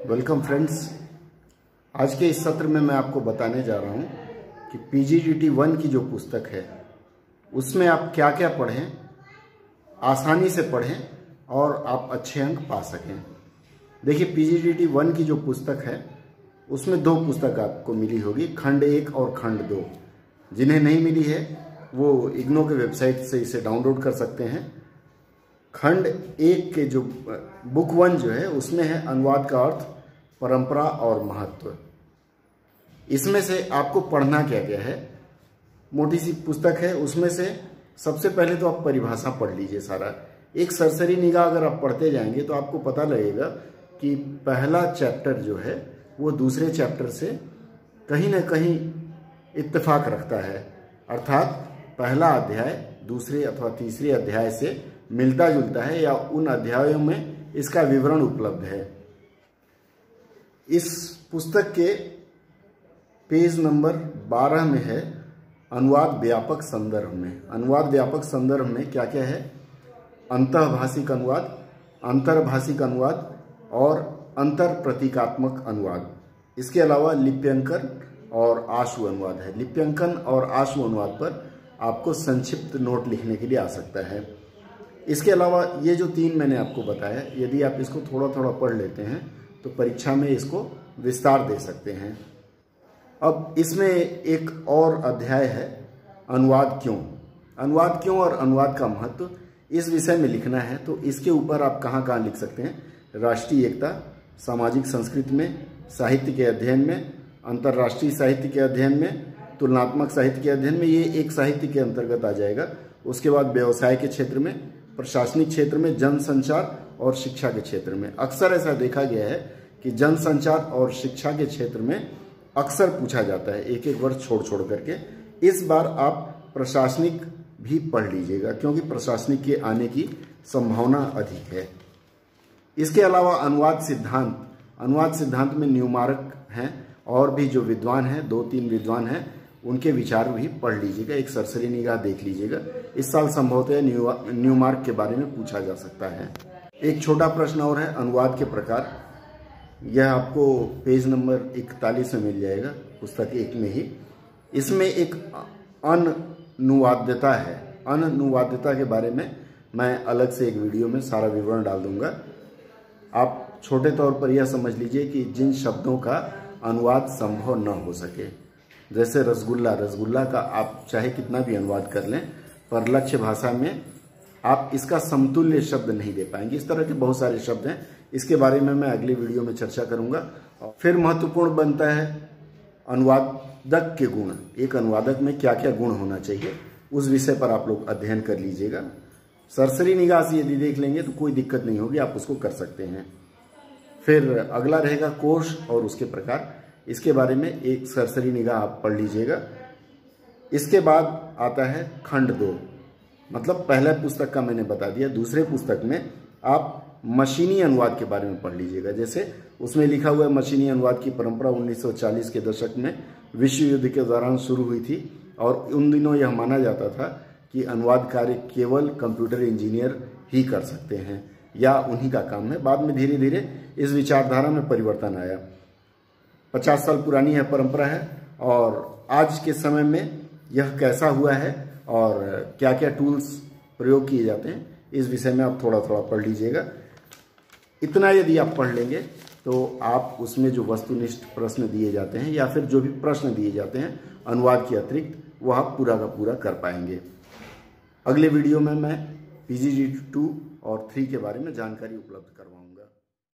Welcome friends. आज के इस सत्र में मैं आपको बताने जा रहा हूं कि पीजीडीटी 1 की जो पुस्तक है उसमें आप क्या क्या पढ़ें, आसानी से पढ़ें और आप अच्छे अंक पा सकें। देखिए, पीजीडीटी 1 की जो पुस्तक है उसमें दो पुस्तक आपको मिली होगी, खंड 1 और खंड 2। जिन्हें नहीं मिली है वो इग्नो के वेबसाइट से इसे डाउनलोड कर सकते हैं। खंड 1 के जो बुक 1 जो है उसमें है अनुवाद का अर्थ, परंपरा और महत्व। इसमें से आपको पढ़ना क्या क्या है, मोटी सी पुस्तक है। उसमें से सबसे पहले तो आप परिभाषा पढ़ लीजिए सारा। एक सरसरी निगाह अगर आप पढ़ते जाएंगे तो आपको पता लगेगा कि पहला चैप्टर जो है वो दूसरे चैप्टर से कहीं ना कहीं इत्तेफाक रखता है, अर्थात पहला अध्याय दूसरे अथवा तीसरे अध्याय से मिलता जुलता है या उन अध्यायों में इसका विवरण उपलब्ध है। इस पुस्तक के पेज नंबर 12 में है अनुवाद व्यापक संदर्भ में। अनुवाद व्यापक संदर्भ में क्या क्या है? अंतःभाषिक अनुवाद, अंतर्भाषिक अनुवाद और अंतर प्रतीकात्मक अनुवाद। इसके अलावा लिप्यंकन और आशु अनुवाद है। लिप्यंकन और आशु अनुवाद पर आपको संक्षिप्त नोट लिखने के लिए आ सकता है। इसके अलावा ये जो 3 मैंने आपको बताया, यदि आप इसको थोड़ा थोड़ा पढ़ लेते हैं तो परीक्षा में इसको विस्तार दे सकते हैं। अब इसमें एक और अध्याय है अनुवाद क्यों। अनुवाद क्यों और अनुवाद का महत्व, इस विषय में लिखना है तो इसके ऊपर आप कहाँ कहाँ लिख सकते हैं? राष्ट्रीय एकता, सामाजिक संस्कृति में, साहित्य के अध्ययन में, अंतर्राष्ट्रीय साहित्य के अध्ययन में, तुलनात्मक साहित्य के अध्ययन में, ये एक साहित्य के अंतर्गत आ जाएगा। उसके बाद व्यवसाय के क्षेत्र में, प्रशासनिक क्षेत्र में, जनसंचार और शिक्षा के क्षेत्र में। अक्सर ऐसा देखा गया है कि जनसंचार और शिक्षा के क्षेत्र में अक्सर पूछा जाता है, एक एक वर्ष छोड़ छोड़ करके। इस बार आप प्रशासनिक भी पढ़ लीजिएगा क्योंकि प्रशासनिक के आने की संभावना अधिक है। इसके अलावा अनुवाद सिद्धांत, अनुवाद सिद्धांत में न्यूमार्क हैं और भी जो विद्वान हैं, 2-3 विद्वान हैं, उनके विचार भी पढ़ लीजिएगा, एक सरसरी निगाह देख लीजिएगा। इस साल संभवतः न्यूमार्क के बारे में पूछा जा सकता है। एक छोटा प्रश्न और है, अनुवाद के प्रकार। यह आपको पेज नंबर 41 में मिल जाएगा, पुस्तक 1 में ही। इसमें एक अनुवाद्यता है। अनुवाद्यता के बारे में मैं अलग से एक वीडियो में सारा विवरण डाल दूंगा। आप छोटे तौर पर यह समझ लीजिए कि जिन शब्दों का अनुवाद संभव न हो सके, जैसे रसगुल्ला, रसगुल्ला का आप चाहे कितना भी अनुवाद कर लें पर लक्ष्य भाषा में आप इसका समतुल्य शब्द नहीं दे पाएंगे। इस तरह के बहुत सारे शब्द हैं, इसके बारे में मैं अगले वीडियो में चर्चा करूंगा। फिर महत्वपूर्ण बनता है अनुवादक के गुण। एक अनुवादक में क्या क्या गुण होना चाहिए, उस विषय पर आप लोग अध्ययन कर लीजिएगा। सरसरी निगाह से यदि देख लेंगे तो कोई दिक्कत नहीं होगी, आप उसको कर सकते हैं। फिर अगला रहेगा कोश और उसके प्रकार। इसके बारे में एक सरसरी निगाह आप पढ़ लीजिएगा। इसके बाद आता है खंड 2, मतलब पहला पुस्तक का मैंने बता दिया। दूसरे पुस्तक में आप मशीनी अनुवाद के बारे में पढ़ लीजिएगा। जैसे उसमें लिखा हुआ है मशीनी अनुवाद की परंपरा 1940 के दशक में विश्व युद्ध के दौरान शुरू हुई थी और उन दिनों यह माना जाता था कि अनुवाद कार्य केवल कंप्यूटर इंजीनियर ही कर सकते हैं या उन्हीं का काम है। बाद में धीरे धीरे इस विचारधारा में परिवर्तन आया। 50 साल पुरानी यह परंपरा है और आज के समय में यह कैसा हुआ है और क्या क्या टूल्स प्रयोग किए जाते हैं, इस विषय में आप थोड़ा थोड़ा पढ़ लीजिएगा। इतना यदि आप पढ़ लेंगे तो आप उसमें जो वस्तुनिष्ठ प्रश्न दिए जाते हैं या फिर जो भी प्रश्न दिए जाते हैं अनुवाद के अतिरिक्त, वो आप पूरा का पूरा कर पाएंगे। अगले वीडियो में मैं पीजीडीटी 2 और 3 के बारे में जानकारी उपलब्ध करवाऊंगा।